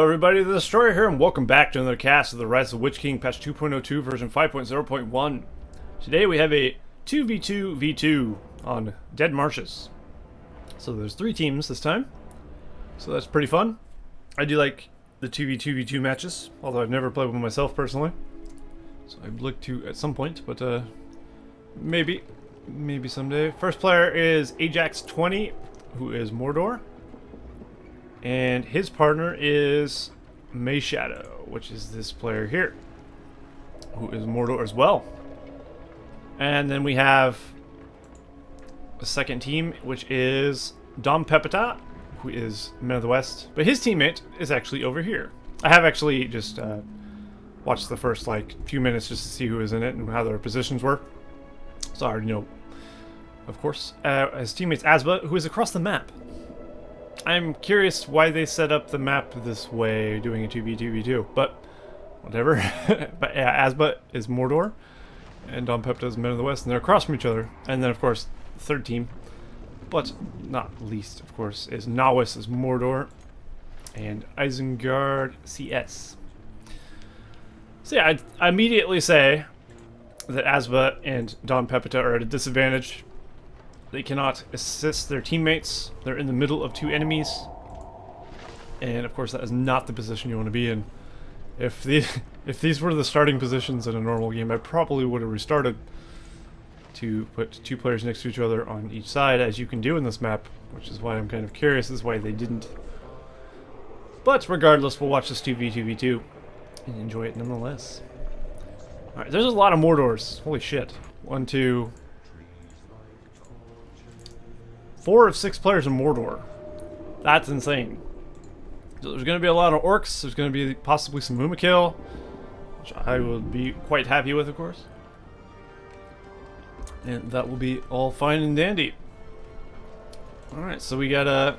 everybody, the Destroyer here, and welcome back to another cast of the Rise of the Witch King patch 2.02 version 5.0.1. Today we have a 2v2v2 on Dead Marshes. So there's 3 teams this time, so that's pretty fun. I do like the 2v2v2 matches, although I've never played one myself personally. So I'd look to at some point, but maybe someday. First player is Ajax20, who is Mordor. And his partner is Mayshadow, which is this player here, who is Mordor as well. And then we have a second team, which is Dom Pepita, who is Men of the West. But his teammate is actually over here. I have actually just watched the first few minutes just to see who was in it and how their positions were. So I already know, of course. His teammate's Asba, who is across the map. I'm curious why they set up the map this way, doing a 2v2v2, but whatever. But yeah, Asba is Mordor, and Dom Pepta is Men of the West, and they're across from each other. And then, of course, the third team, but not least, of course, is Nawis is Mordor, and Isengard CS. So yeah, I immediately say that Asba and Dom Pepta are at a disadvantage. They cannot assist their teammates. They're in the middle of 2 enemies. And of course that is not the position you want to be in. If these were the starting positions in a normal game, I probably would have restarted to put 2 players next to each other on each side, as you can do in this map, which is why I'm kind of curious as why they didn't. But regardless, we'll watch this 2v2v2 and enjoy it nonetheless. Alright, there's a lot of Mordors. Holy shit. 1, 2... 4 of 6 players in Mordor. That's insane. So there's going to be a lot of orcs. There's going to be possibly some Mumakil, which I will be quite happy with, of course. And that will be all fine and dandy. Alright, so we got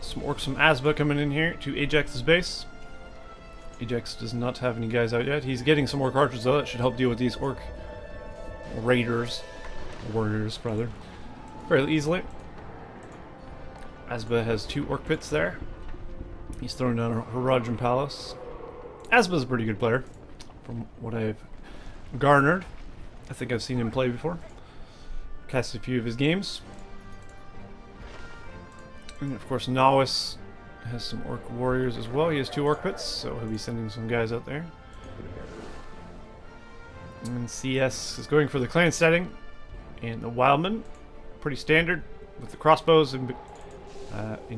some orcs from Asba coming in here to Ajax's base. Ajax does not have any guys out yet. He's getting some orc archers though. That should help deal with these orc raiders. Warriors, rather. Fairly easily. Asba has 2 orc pits there. He's throwing down a Horadrim Palace. Asba's a pretty good player, from what I've garnered. I think I've seen him play before. Cast a few of his games. And of course Nawis has some orc warriors as well. He has 2 orc pits, so he'll be sending some guys out there. And CS is going for the clan setting. And the Wildman, pretty standard, with the crossbows in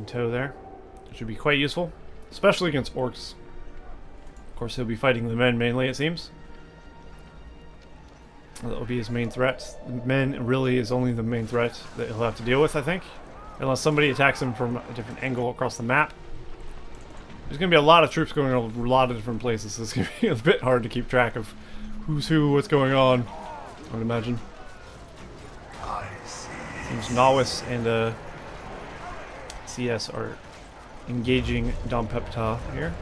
tow there. It should be quite useful, especially against orcs. Of course, he'll be fighting the men mainly, it seems. That will be his main threat. The men really is only the main threat that he'll have to deal with, I think. Unless somebody attacks him from a different angle across the map. There's going to be a lot of troops going a lot of different places, so it's going to be a bit hard to keep track of who's who, what's going on, I would imagine. Seems Nawis and CS are engaging Dom Pepta here.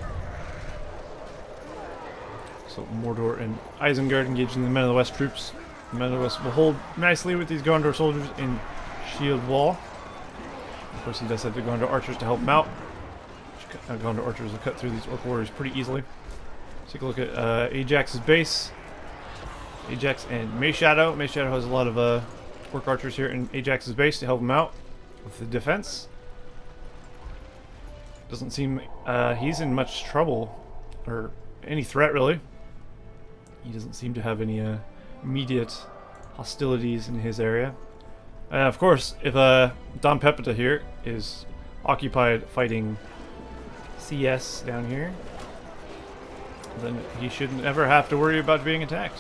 So Mordor and Isengard engaging the Men of the West troops. The Men of the West will hold nicely with these Gondor soldiers in shield wall. Of course he does have the Gondor archers to help him out. Gondor archers will cut through these orc warriors pretty easily. Let's take a look at Ajax's base. Ajax and Mayshadow. Mayshadow has a lot of orc archers here in Ajax's base to help him out with the defense. Doesn't seem he's in much trouble, or any threat really. He doesn't seem to have any immediate hostilities in his area. Of course, if Dom Pepta here is occupied fighting CS down here, then he shouldn't ever have to worry about being attacked,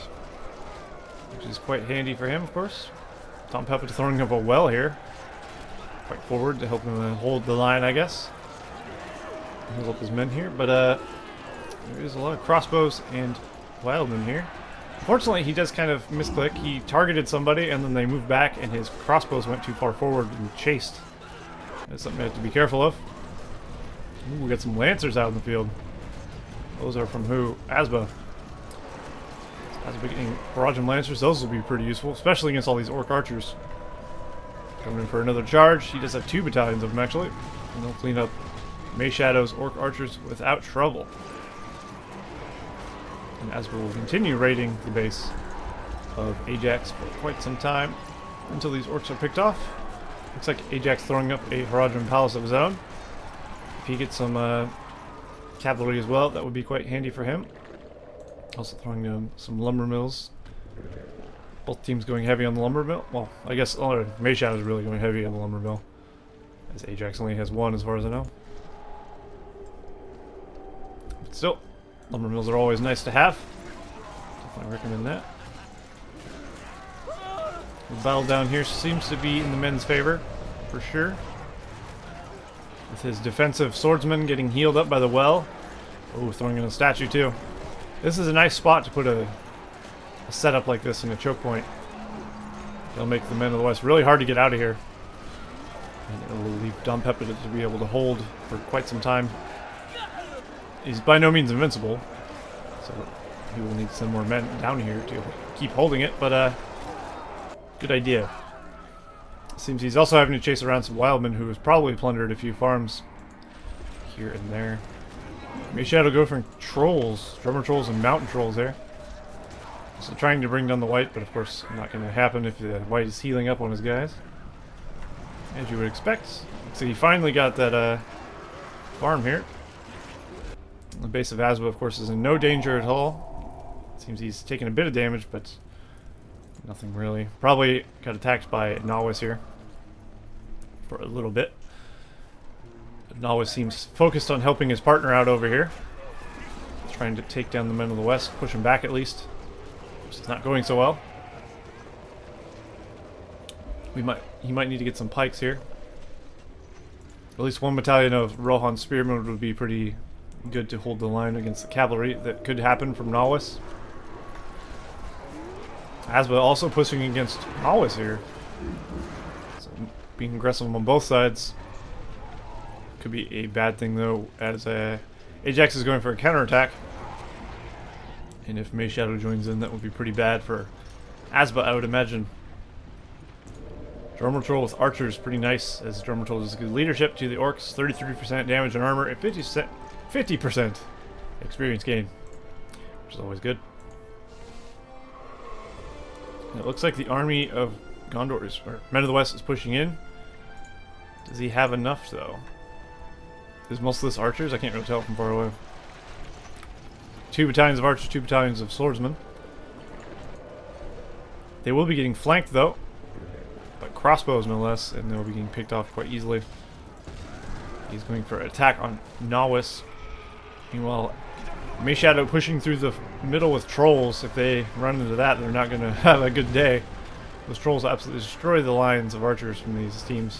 which is quite handy for him, of course. Dom Pepta throwing up a well here, quite forward to help him hold the line, I guess. He'll help his men here, but there is a lot of crossbows and wildmen here. Unfortunately, he does kind of misclick. He targeted somebody, and then they moved back, and his crossbows went too far forward and chased. That's something I have to be careful of. Ooh, we got some lancers out in the field. Those are from who? Asba. Asba getting Horadrim lancers. Those will be pretty useful, especially against all these orc archers. Coming in for another charge. He does have 2 battalions of them, actually. And they'll clean up May Shadow's Orc Archers without trouble. And Asba will continue raiding the base of Ajax for quite some time until these orcs are picked off. Looks like Ajax throwing up a Haradrim Palace of his own. If he gets some cavalry as well, that would be quite handy for him. Also throwing down some lumber mills. Both teams going heavy on the lumber mill. Well, I guess May Shadow is really going heavy on the lumber mill, as Ajax only has one as far as I know. But still, lumber mills are always nice to have. Definitely recommend that. The battle down here seems to be in the men's favor, for sure. With his defensive swordsman getting healed up by the well. Oh, throwing in a statue too. This is a nice spot to put a setup like this in a choke point. It'll make the men of the West really hard to get out of here. And it'll leave Dom Peppa to be able to hold for quite some time. He's by no means invincible, so he will need some more men down here to keep holding it, but good idea. Seems he's also having to chase around some wildmen who has probably plundered a few farms here and there. May Shadow go for trolls, drummer trolls and mountain trolls there. So trying to bring down the white, but of course not going to happen if the white is healing up on his guys. As you would expect. So he finally got that farm here. The base of Asba, of course, is in no danger at all. Seems he's taken a bit of damage, but nothing really. Probably got attacked by Nawis here for a little bit. But Nawis seems focused on helping his partner out over here. Trying to take down the men of the West, push him back at least. It's not going so well. He might need to get some pikes here. At least one battalion of Rohan spearmen would be pretty good to hold the line against the cavalry that could happen from Nawis. Asba also pushing against Nawis here. So being aggressive on both sides could be a bad thing though, as Ajax is going for a counterattack. And if May Shadow joins in, that would be pretty bad for Asba, I would imagine. Drummer Troll with archers, pretty nice, as Drummer Troll does good leadership to the orcs. 33% damage and armor, and 50% experience gain, which is always good. And it looks like the army of Gondor or Men of the West is pushing in. Does he have enough though? Is most of this archers? I can't really tell from far away. 2 battalions of archers, 2 battalions of swordsmen. They will be getting flanked though, by crossbows no less, and they'll be getting picked off quite easily. He's going for an attack on Nawis. Meanwhile, May Shadow pushing through the middle with trolls. If they run into that, they're not going to have a good day. Those trolls absolutely destroy the lines of archers from these teams.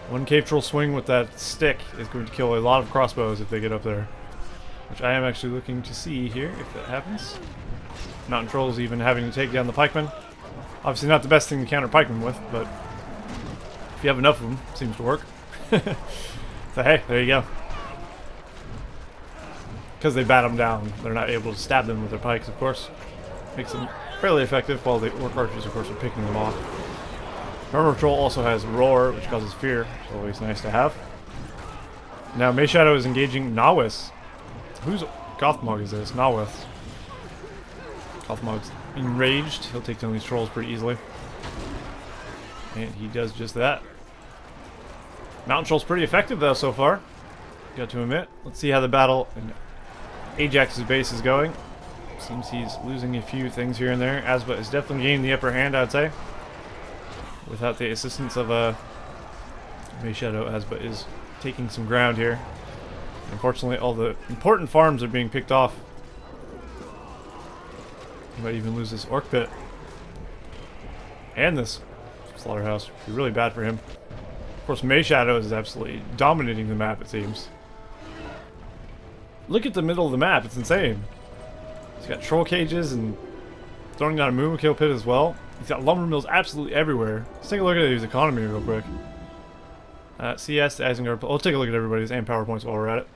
One cave troll swing with that stick is going to kill a lot of crossbows if they get up there. Which I am actually looking to see here, if that happens. Mountain trolls even having to take down the pikemen. Obviously not the best thing to counter pikemen with, but if you have enough of them, it seems to work. So hey, there you go. Because they bat them down, they're not able to stab them with their pikes, of course. Makes them fairly effective, while the orc archers, of course, are picking them off. Drummer Troll also has Roar, which causes fear, which is always nice to have. Now, May Shadow is engaging Nawis. Whose Gothmog is this? Nawis. Gothmog's enraged. He'll take down these trolls pretty easily. And he does just that. Mountain Troll's pretty effective though so far. Got to admit. Let's see how the battle in Ajax's base is going. Seems he's losing a few things here and there. Asba is definitely gaining the upper hand, I'd say. Without the assistance of May Shadow, Asba is taking some ground here. Unfortunately, all the important farms are being picked off. He might even lose this orc pit. And this slaughterhouse. It'd be really bad for him. Of course, May Shadow is absolutely dominating the map, it seems. Look at the middle of the map, it's insane. He's got troll cages and throwing down a Moomakill pit as well. He's got lumber mills absolutely everywhere. Let's take a look at his economy real quick. CS, the Isengard. We'll take a look at everybody's and PowerPoints while we're at it.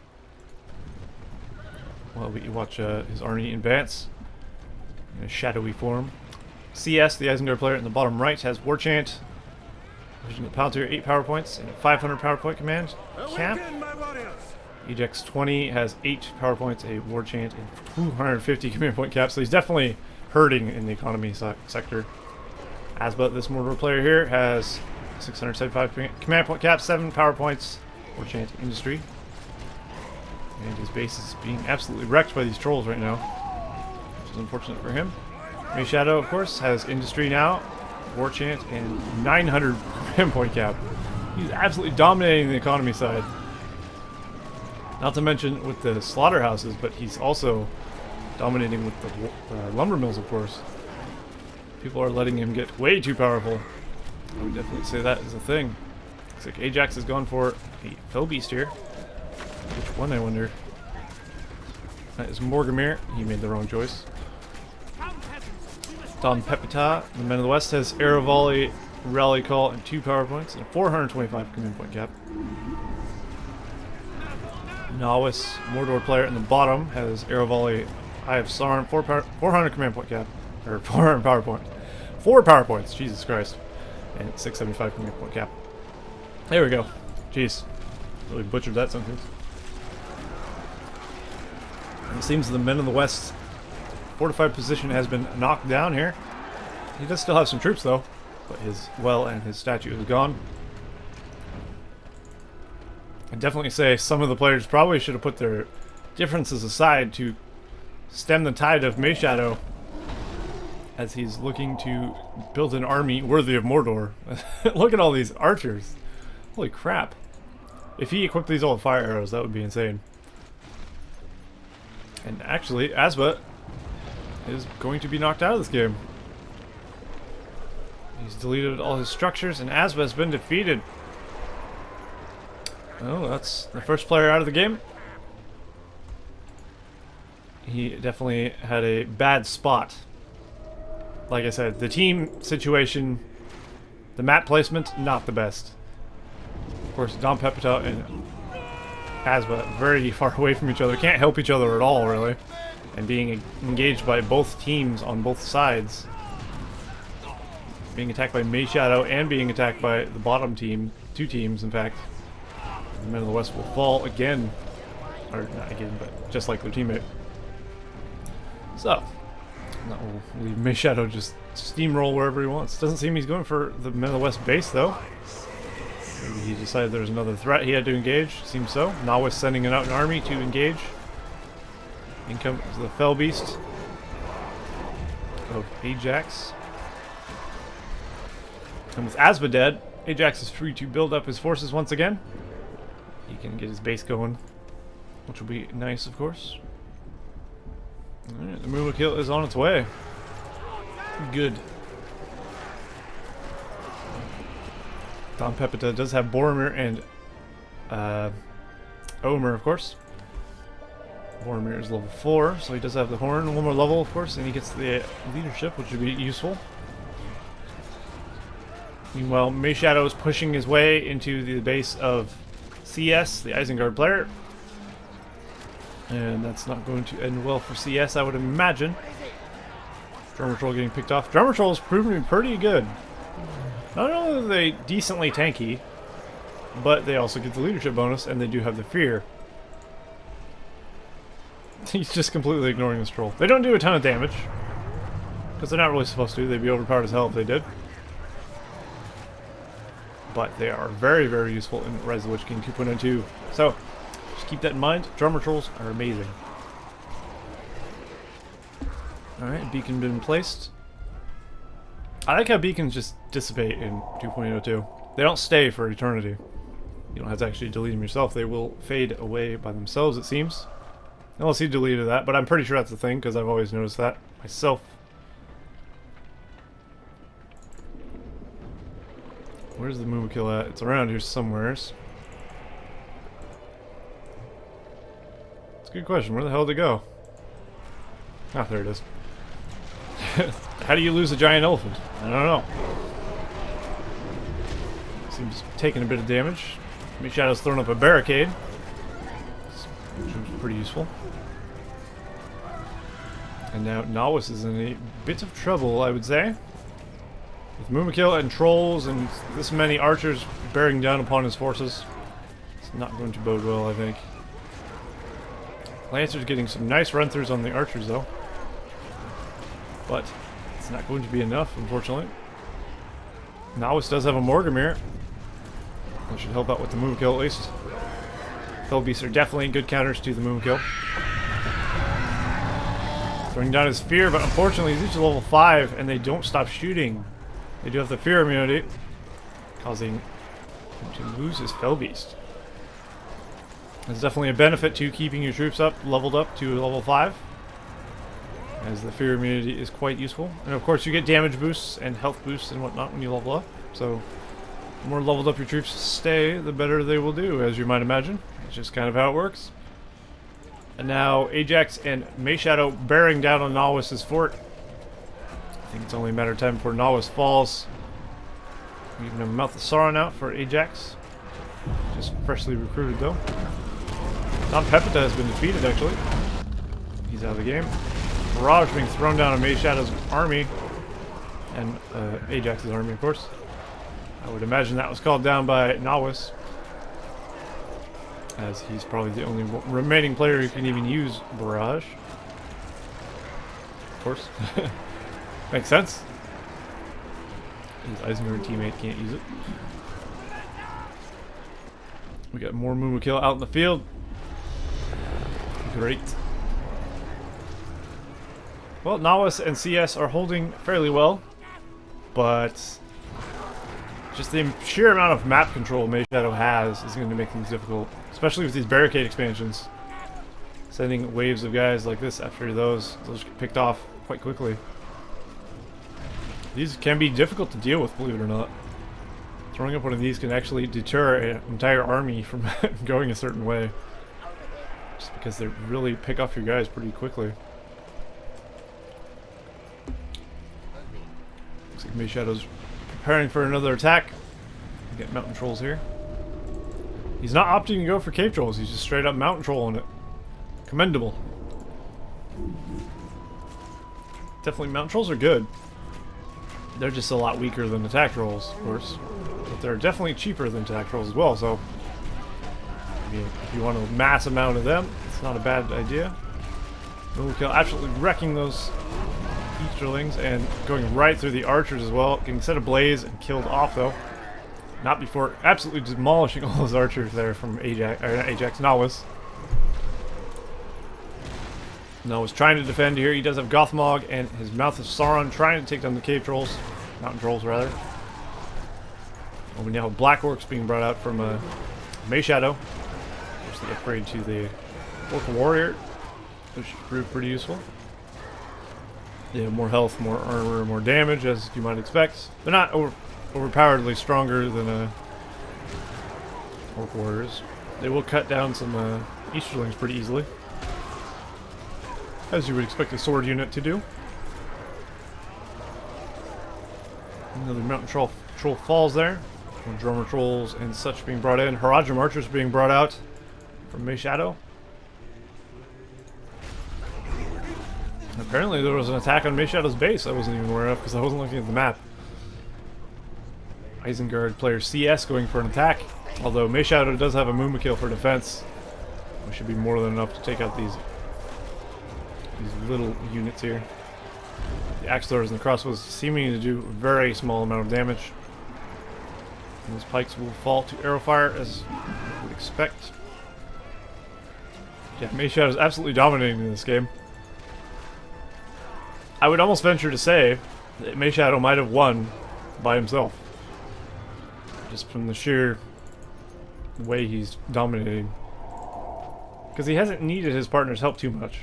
While we watch his army advance in a shadowy form. CS, the Isengard player in the bottom right, has War Chant. Division of Palantir, 8 power points, and 500 power point command. Cap. Ajax 20 has 8 power points, a war chant, and 250 command point cap, so he's definitely hurting in the economy sector. Asba, this Mordor player here, has 675 command point cap, 7 power points, war chant, industry. And his base is being absolutely wrecked by these trolls right now, which is unfortunate for him. May Shadow, of course, has industry now, war chant, and 900 command point cap. He's absolutely dominating the economy side. Not to mention with the slaughterhouses, but he's also dominating with the lumber mills, of course. People are letting him get way too powerful. I would definitely say that is a thing. Looks like Ajax has gone for a fell beast here. Which one, I wonder? That is Morgamir. He made the wrong choice. Don Pepita, the Men of the West, has Arrow Volley, Rally Call, and 2 power points, and 425 command point cap. Nawis, Mordor player in the bottom, has Arrow Volley, Eye of Sauron, 400 command point cap, or 400 power points. 4 power points, Jesus Christ. And 675 command point cap. There we go. Jeez. Really butchered that sentence. And it seems the Men of the West fortified position has been knocked down here. He does still have some troops though, but his well and his statue is gone. I'd definitely say some of the players probably should have put their differences aside to stem the tide of May Shadow as he's looking to build an army worthy of Mordor. Look at all these archers. Holy crap. If he equipped these all with fire arrows, that would be insane. And actually, Asba is going to be knocked out of this game. He's deleted all his structures, and Asba has been defeated. Oh, that's the first player out of the game. He definitely had a bad spot. Like I said, the team situation, the map placement, not the best. Of course, Don Pepita and Asba very far away from each other. Can't help each other at all, really. And being engaged by both teams on both sides. Being attacked by May Shadow and being attacked by the bottom team. 2 teams, in fact. The Men of the West will fall again. Or not again, but just like their teammate. So, that will leave May Shadow just steamroll wherever he wants. Doesn't seem he's going for the Men of the West base, though. Maybe he decided there was another threat he had to engage. Seems so. Nawis sending out an army to engage. In comes the Fell Beast of Ajax. And with Asba dead, Ajax is free to build up his forces once again. He can get his base going, which will be nice, of course. Alright, the Muma kill is on its way. Good. Don Pepita does have Boromir and Omer, of course. Boromir is level 4, so he does have the horn, one more level, of course, and he gets the leadership, which would be useful. Meanwhile, May Shadow is pushing his way into the base of CS, the Isengard player. And that's not going to end well for CS, I would imagine. Drummer Troll getting picked off. Drummer Troll is proving to be pretty good. Not only are they decently tanky, but they also get the leadership bonus, and they do have the fear. He's just completely ignoring this troll. They don't do a ton of damage, because they're not really supposed to. They'd be overpowered as hell if they did. But they are very, very useful in Rise of the Witch King 2.02. So, just keep that in mind. Drummer Trolls are amazing. Alright, beacon been placed. I like how beacons just dissipate in 2.02. They don't stay for eternity. You don't have to actually delete them yourself. They will fade away by themselves, it seems. Unless he deleted that, but I'm pretty sure that's the thing, because I've always noticed that myself. Where's the Muma kill at? It's around here somewheres. It's a good question. Where the hell did it go? Ah, there it is. How do you lose a giant elephant? I don't know. Seems taking a bit of damage. May Shadow's thrown up a barricade, which was pretty useful. And now Nawis is in a bit of trouble, I would say. With Mumakil and trolls and this many archers bearing down upon his forces, it's not going to bode well, I think. Lancer's getting some nice run-throughs on the archers, though. But it's not going to be enough, unfortunately. Nawis does have a Morgamir. That should help out with the Mumakil, at least. Felbeasts are definitely good counters to the Mumakil. Throwing down his fear, but unfortunately he's reached level 5 and they don't stop shooting. They do have the fear immunity, causing him to lose his Felbeast. There's definitely a benefit to keeping your troops up, leveled up to level 5, as the fear immunity is quite useful. And of course you get damage boosts and health boosts and whatnot when you level up. So the more leveled up your troops stay, the better they will do, as you might imagine. It's just kind of how it works. And now Ajax and Mayshadow bearing down on Nawis' fort. I think it's only a matter of time before Nawis falls. We even have a Mouth of Sauron out for Ajax. Just freshly recruited though. Don Pepita has been defeated actually. He's out of the game. Barrage being thrown down on Mayshadow's army. And Ajax's army, of course. I would imagine that was called down by Nawis, as he's probably the only remaining player who can even use Barrage. Of course. Makes sense. His Isengard teammate can't use it. We got more Mumakil out in the field. Great. Well, Nawis and CS are holding fairly well, but just the sheer amount of map control Mayshadow has is going to make things difficult, especially with these barricade expansions. Sending waves of guys like this after those get picked off quite quickly. These can be difficult to deal with, believe it or not. Throwing up one of these can actually deter an entire army from going a certain way, just because they really pick off your guys pretty quickly. Looks like Mayshadow's preparing for another attack. Get mountain trolls here. He's not opting to go for cave trolls, he's just straight up mountain trolling it. Commendable. Definitely mountain trolls are good. They're just a lot weaker than attack trolls, of course. But they're definitely cheaper than attack trolls as well, so I mean, if you want a mass amount of them, it's not a bad idea. Mumakil absolutely wrecking those Easterlings and going right through the archers as well, getting set ablaze and killed off though. Not before absolutely demolishing all those archers there from Ajax, Nawis. Nawis trying to defend here. He does have Gothmog and his Mouth of Sauron trying to take down the cave trolls. Mountain trolls, rather. Well, we now have Black Orcs being brought out from Mayshadow. Which the upgrade to the Orc Warrior, which should prove pretty useful. They have more health, more armor, more damage, as you might expect. They're not overpoweredly stronger than Orc Warriors. They will cut down some Easterlings pretty easily, as you would expect a sword unit to do. Another mountain troll falls there. More drummer trolls and such being brought in. Haradrim archers being brought out from Mayshadow. Apparently there was an attack on Mayshadow's base I wasn't even aware of because I wasn't looking at the map. Isengard player CS going for an attack. Although Mayshadow does have a Mumakil for defense, which should be more than enough to take out these little units here. The axe throwers and the crossbows seeming to do a very small amount of damage. And those pikes will fall to arrow fire as you would expect. Yeah, Mayshadow is absolutely dominating in this game. I would almost venture to say that Mayshadow might have won by himself, just from the sheer way he's dominating. Because he hasn't needed his partner's help too much.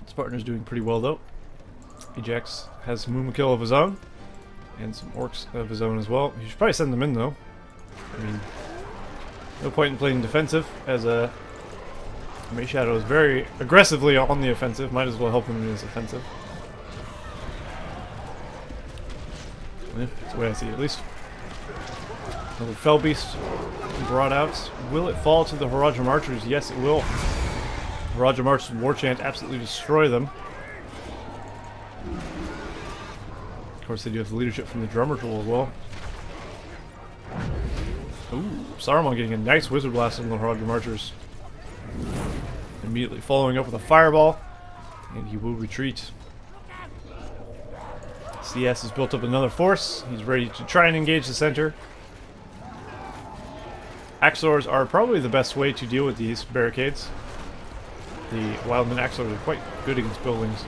His partner's doing pretty well though. Ajax has some Mumakil of his own, and some orcs of his own as well. You should probably send them in though. I mean, no point in playing defensive, as Mayshadow is very aggressively on the offensive. Might as well help him in his offensive. Yeah, that's the way I see it, at least. Another Felbeast brought out. Will it fall to the Haradrim archers? Yes, it will. Haradrim archers War Chant absolutely destroy them. course, they do have the leadership from the drummer tool as well. Ooh, Saruman getting a nice wizard blast on the Haradrim archers. Immediately following up with a fireball, and he will retreat. CS has built up another force. He's ready to try and engage the center. Axors are probably the best way to deal with these barricades. The Wildman Axors are quite good against buildings.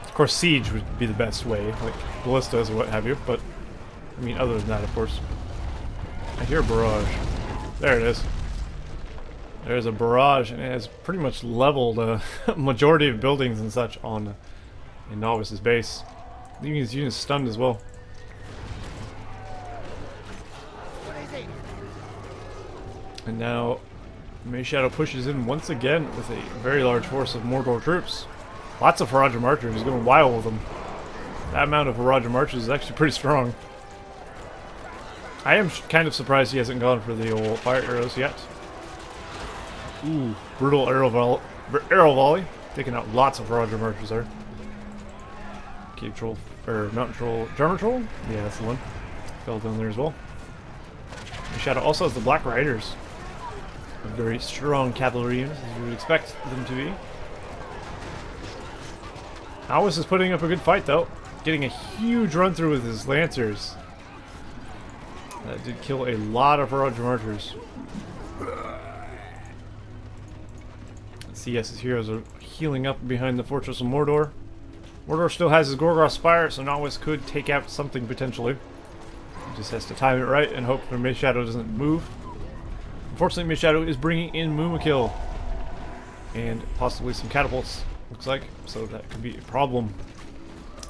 Of course, siege would be the best way, like ballistas or what have you, but I mean, other than that, of course. I hear a barrage. There it is. There's a barrage, and it has pretty much leveled a majority of buildings and such on in Nawis's base, leaving his units stunned as well. And now May Shadow pushes in once again with a very large force of Mordor troops. Lots of Haradrim archers. He's going wild with them. That amount of Haradrim archers is actually pretty strong. I am kind of surprised he hasn't gone for the old fire arrows yet. Ooh, brutal arrow volley. Taking out lots of Haradrim archers there. Cave troll, or mountain troll, drummer troll? Yeah, that's the one. Fell down there as well. The Shadow also has the Black Riders. A very strong cavalry units, as you would expect them to be. Nawis is putting up a good fight though. Getting a huge run through with his Lancers. That did kill a lot of Haradrim archers. CS's heroes are healing up behind the Fortress of Mordor. Mordor still has his Gorgoth Spire, so Nawis could take out something potentially. He just has to time it right and hope their May Shadow doesn't move. Unfortunately, May Shadow is bringing in Mumakil and possibly some catapults, looks like, so that could be a problem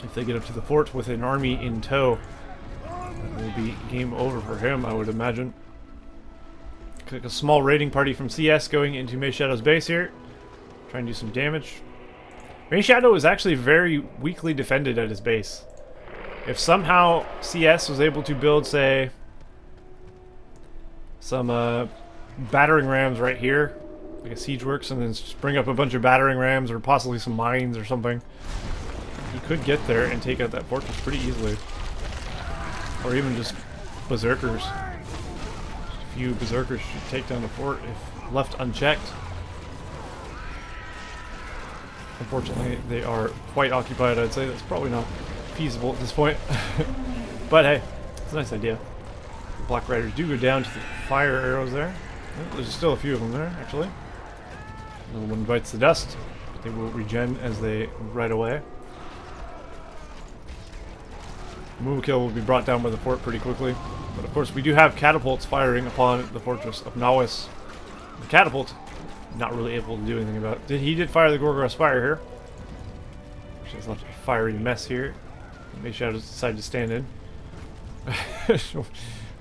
if they get up to the fort with an army in tow. That will be game over for him, I would imagine. Like a small raiding party from CS going into May Shadow's base here, trying to do some damage. May Shadow is actually very weakly defended at his base. If somehow CS was able to build, say, some battering rams right here, like a siege works, and then just bring up a bunch of battering rams or possibly some mines or something, he could get there and take out that fortress pretty easily. Or even just berserkers. Just a few berserkers should take down the fort if left unchecked. Unfortunately, they are quite occupied. I'd say that's probably not feasible at this point. But hey, it's a nice idea. The Black Riders do go down to the fire arrows there. Oh, there's still a few of them there, actually. Another one bites the dust, but they will regen as they ride away. Mumakil will be brought down by the fort pretty quickly. But of course, we do have catapults firing upon the fortress of Nawis. The catapult, not really able to do anything about it. He did fire the Gorgoth Spire here. Which has left a fiery mess here. May Shadow decided to stand in.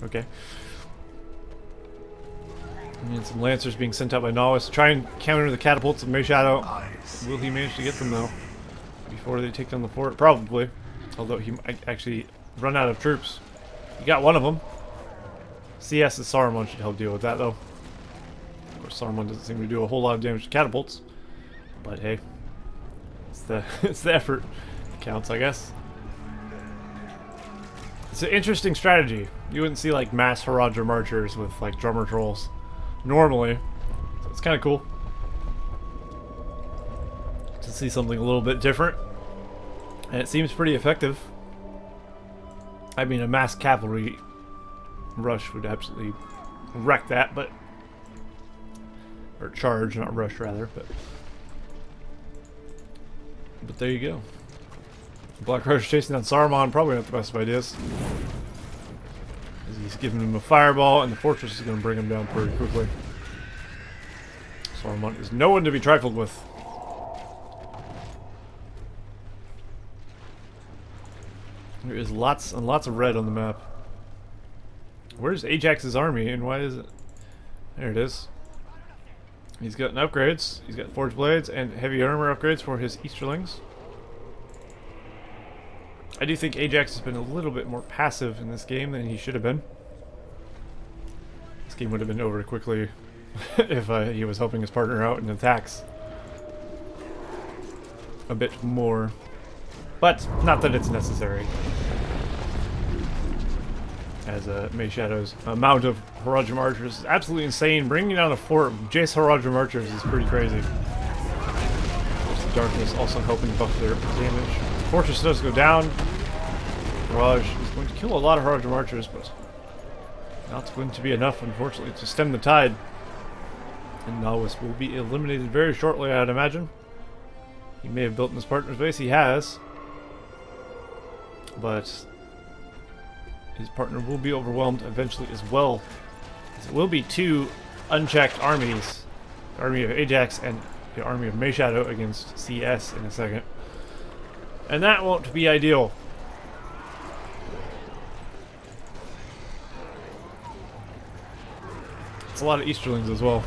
Okay. And some Lancers being sent out by Nawis to try and counter the catapults of May Shadow. Will he manage to get them though? Before they take down the fort? Probably. Although he might actually run out of troops. He got one of them. CS's Saruman should help deal with that though. Of course, Saruman doesn't seem to do a whole lot of damage to catapults. But hey, it's the effort that counts, I guess. It's an interesting strategy. You wouldn't see like mass Haradrim archers with like drummer trolls normally. So it's kind of cool to see something a little bit different. And it seems pretty effective. I mean, a mass cavalry rush would absolutely wreck that, but... Or charge, not rush, rather, but... But there you go. Black Riders chasing down Saruman, probably not the best of ideas. As he's giving him a fireball, and the fortress is going to bring him down pretty quickly. Saruman is no one to be trifled with. There is lots and lots of red on the map. Where's Ajax's army, and why is it... There it is. He's got upgrades. He's got forged blades and heavy armor upgrades for his Easterlings. I do think Ajax has been a little bit more passive in this game than he should have been. This game would have been over quickly if he was helping his partner out in attacks a bit more. But not that it's necessary. As May Shadow's amount of Haradrim archers is absolutely insane. Bringing down a fort of Jace Haradrim archers is pretty crazy. The darkness also helping buff their damage. The fortress does go down. Barrage is going to kill a lot of Haradrim archers, but not going to be enough, unfortunately, to stem the tide. And Nawis will be eliminated very shortly, I'd imagine. He may have built in his partner's base. He has. But his partner will be overwhelmed eventually as well. It will be two unchecked armies. The army of Ajax and the army of Mayshadow against CS in a second. And that won't be ideal. It's a lot of Easterlings as well.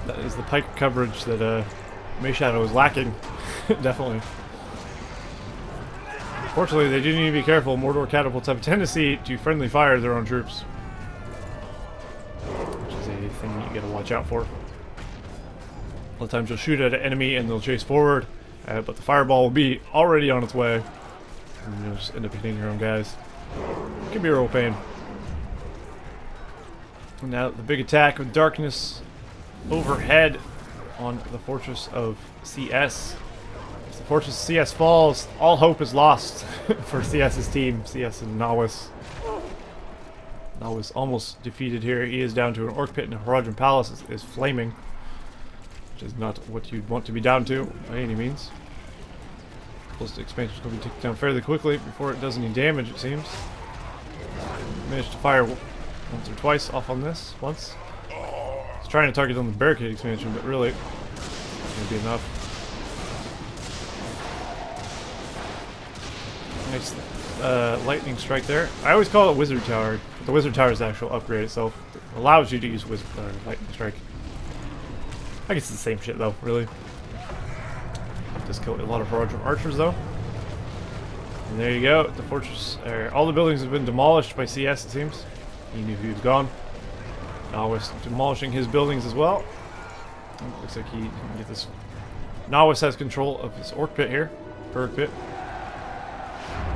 That is the pike coverage that Mayshadow is lacking. Definitely. Fortunately, they do need to be careful. Mordor catapults have a tendency to friendly fire their own troops, which is a thing you gotta watch out for. A lot of times you'll shoot at an enemy and they'll chase forward, but the fireball will be already on its way, and you'll just end up hitting your own guys. It can be a real pain. And now the big attack with darkness overhead on the fortress of CS. As the fortress of CS falls, all hope is lost for CS's team. CS and Nawis. Nawis almost defeated here. He is down to an orc pit, and Haradrim Palace is flaming, which is not what you'd want to be down to by any means. Ballistic expansion is going to be taken down fairly quickly before it does any damage, it seems. Managed to fire once or twice off on this. Once. He's trying to target on the barricade expansion, but really, it's going to be enough. Nice lightning strike there. I always call it Wizard Tower. But the Wizard Tower is the actual upgrade itself. It allows you to use lightning strike. I guess it's the same shit though, really. Does kill a lot of Haradrim archers though. And there you go. The fortress, all the buildings have been demolished by CS, it seems. He knew he was gone. Nawis demolishing his buildings as well. Looks like he can get this. Nawis has control of his orc pit here. Orc pit.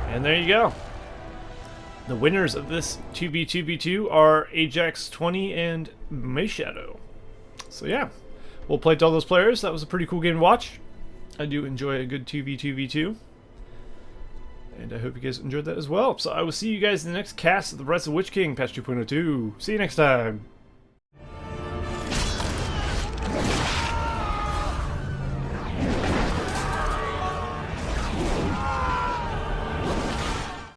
And there you go. The winners of this 2v2v2 are Ajax 20 and Mayshadow. So yeah, we'll play to all those players. That was a pretty cool game to watch. I do enjoy a good 2v2v2. And I hope you guys enjoyed that as well. So I will see you guys in the next cast of the Rise of the Witch King, patch 2.02. See you next time.